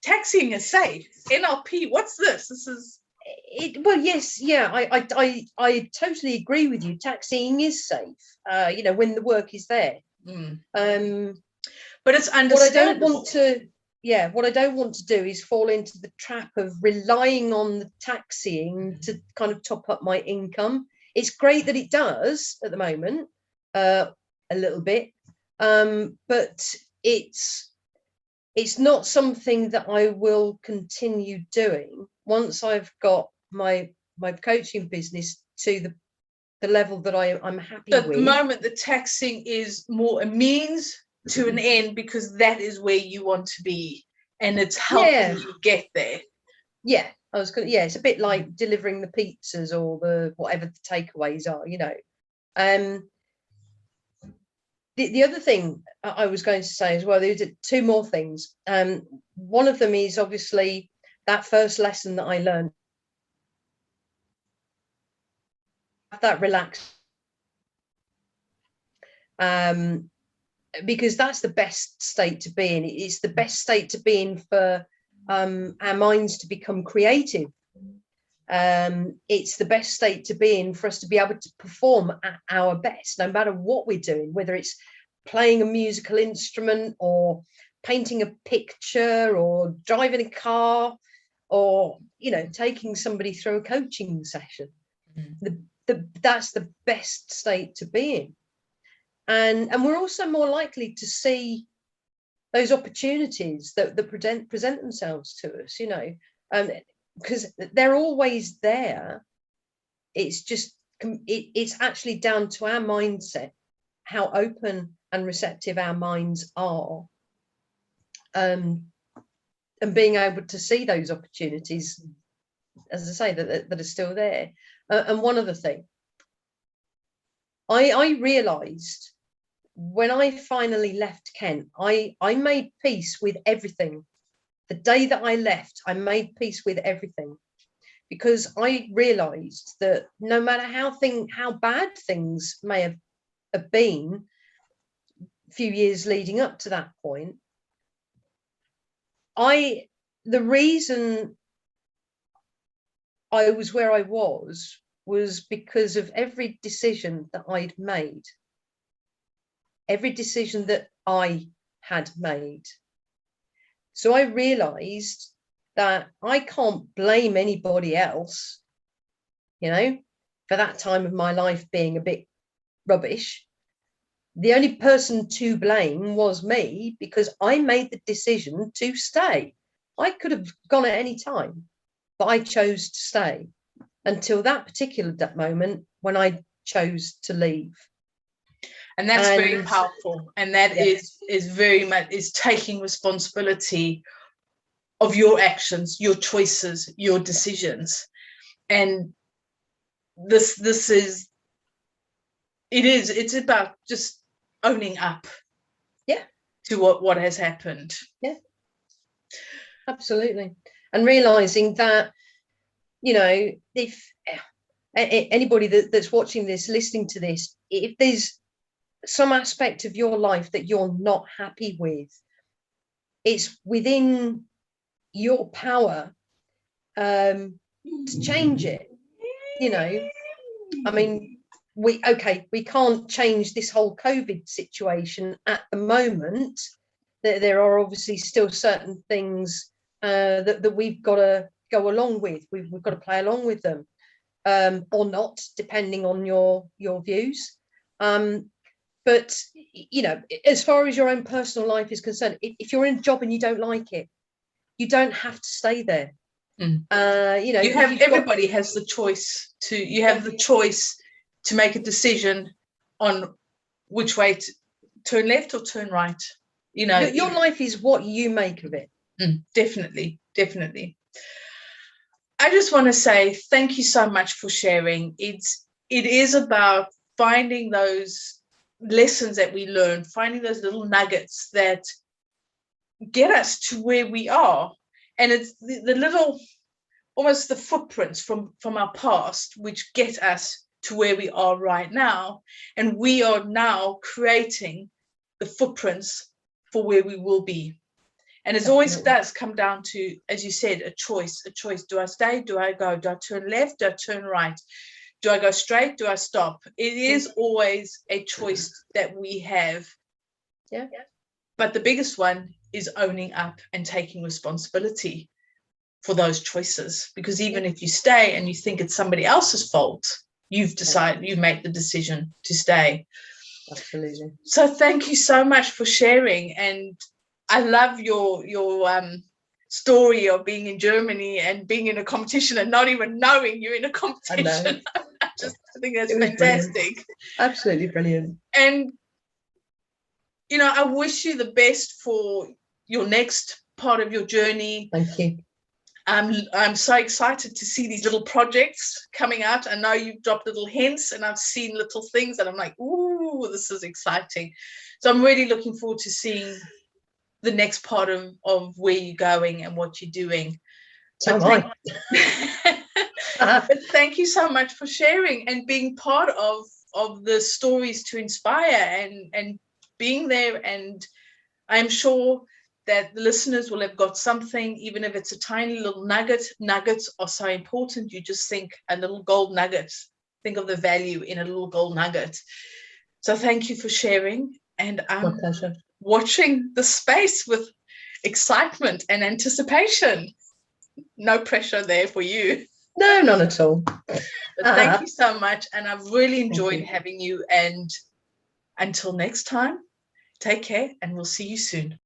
taxing is safe. NLP, what's this? This is it. Well, yes, yeah, I totally agree with you. Taxiing is safe, when the work is there. But it's understandable. What I don't want to do is fall into the trap of relying on the taxiing to kind of top up my income. It's great that it does at the moment, a little bit, but it's not something that I will continue doing once I've got my coaching business to the level that I'm happy with. At the moment, the taxing is more a means to an end, because that is where you want to be, and it's helping you get there. Yeah, it's a bit like delivering the pizzas or the whatever the takeaways are, The other thing I was going to say as well, there's two more things. One of them is obviously that first lesson that I learned, that relaxed, because that's the best state to be in. It's the best state to be in for our minds to become creative. It's the best state to be in for us to be able to perform at our best, no matter what we're doing, whether it's playing a musical instrument or painting a picture or driving a car or, taking somebody through a coaching session. That's the best state to be in. And we're also more likely to see those opportunities that present themselves to us, because they're always there. It's just it's actually down to our mindset, how open and receptive our minds are, and being able to see those opportunities, as I say, that are still there. And one other thing, I realized when I finally left Kent, I made peace with everything. The day that I left, I made peace with everything, because I realized that no matter how bad things may have been a few years leading up to that point, the reason I was where I was because of every decision that I'd made, every decision that I had made. So I realized that I can't blame anybody else for that time of my life being a bit rubbish. The only person to blame was me, because I made the decision to stay. I could have gone at any time, but I chose to stay until that particular moment when I chose to leave. And that's very powerful. And that is very much is taking responsibility of your actions, your choices, your decisions. And it's about just owning up to what has happened. Absolutely. And realizing that, if anybody that's watching this, listening to this, if there's some aspect of your life that you're not happy with, it's within your power to change it. I mean, we can't change this whole COVID situation at the moment. There are obviously still certain things that we've got to go along with. We've got to play along with them, or not, depending on your views. But as far as your own personal life is concerned, if you're in a job and you don't like it, you don't have to stay there. Everybody has the choice to. You have the choice to make a decision on which way to turn left or turn right. Your life is what you make of it. Definitely. I just want to say thank you so much for sharing. It is about finding those lessons that we learn, finding those little nuggets that get us to where we are. And it's the little, almost the footprints from our past, which get us to where we are right now. And we are now creating the footprints for where we will be. And it always does come down to, as you said, a choice. Do I stay? Do I go? Do I turn left? Do I turn right? Do I go straight? Do I stop? It is always a choice that we have. Yeah. But the biggest one is owning up and taking responsibility for those choices. Because even if you stay and you think it's somebody else's fault, you've decided, you make the decision to stay. Absolutely. So thank you so much for sharing. And I love your story of being in Germany and being in a competition and not even knowing you're in a competition. I think that's fantastic. Brilliant. Absolutely brilliant. And I wish you the best for your next part of your journey. Thank you. I'm so excited to see these little projects coming out. I know you've dropped little hints and I've seen little things and I'm like, ooh, this is exciting. So I'm really looking forward to seeing the next part of where you're going and what you're doing. So but thank you so much for sharing and being part of the stories to inspire and being there. And I'm sure that the listeners will have got something, even if it's a tiny little nugget. Nuggets are so important. You just think a little gold nugget. Think of the value in a little gold nugget. So thank you for sharing. And I'm watching the space with excitement and anticipation. No pressure there for you. No, none at all. But thank you so much. And I've really enjoyed having you. And until next time, take care and we'll see you soon.